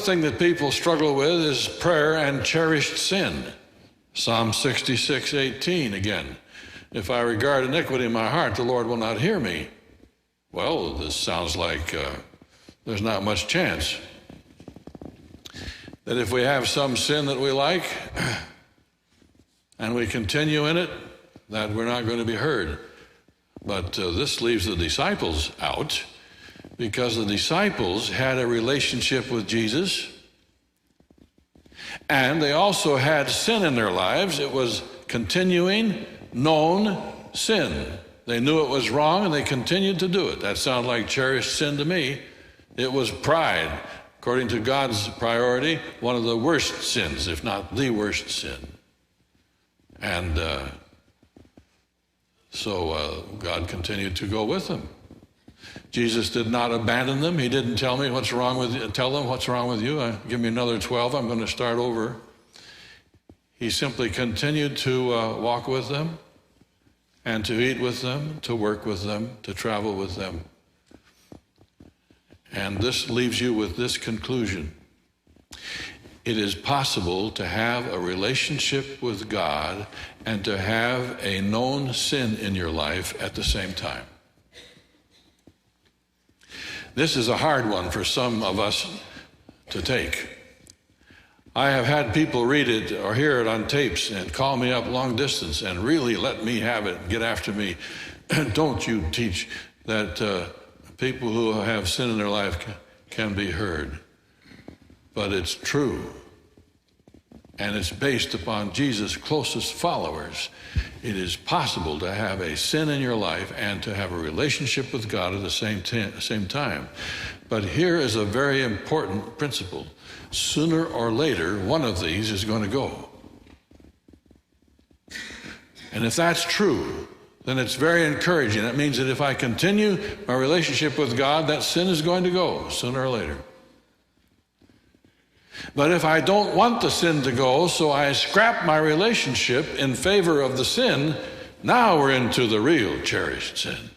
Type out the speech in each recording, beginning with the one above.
thing that people struggle with is prayer and cherished sin. Psalm 66:18 again. If I regard iniquity in my heart, the Lord will not hear me. Well, this sounds like there's not much chance that if we have some sin that we like and we continue in it, that we're not going to be heard. But this leaves the disciples out, because the disciples had a relationship with Jesus, and they also had sin in their lives. It was continuing, known sin. They knew it was wrong, and they continued to do it. That sounded like cherished sin to me. It was pride. According to God's priority, one of the worst sins, if not the worst sin. And so God continued to go with them. Jesus did not abandon them. He didn't tell them what's wrong with you. Give me another 12. I'm going to start over. He simply continued to walk with them and to eat with them, to work with them, to travel with them. And this leaves you with this conclusion. It is possible to have a relationship with God and to have a known sin in your life at the same time. This is a hard one for some of us to take. I have had people read it or hear it on tapes and call me up long distance and really let me have it, get after me. Don't you teach that people who have sin in their life can be heard. But it's true. And it's based upon Jesus' closest followers. It is possible to have a sin in your life and to have a relationship with God at the same time. But here is a very important principle. Sooner or later, one of these is going to go. And if that's true, then it's very encouraging. That means that if I continue my relationship with God, that sin is going to go sooner or later. But if I don't want the sin to go, so I scrap my relationship in favor of the sin, now we're into the real cherished sin,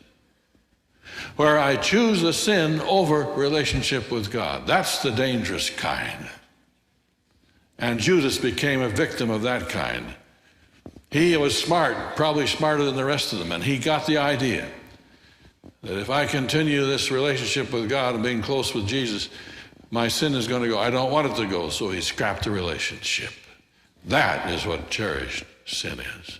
where I choose the sin over relationship with God. That's the dangerous kind. And Judas became a victim of that kind. He was smart, probably smarter than the rest of them, and he got the idea that if I continue this relationship with God and being close with Jesus, my sin is going to go. I don't want it to go, so he scrapped the relationship. That is what cherished sin is.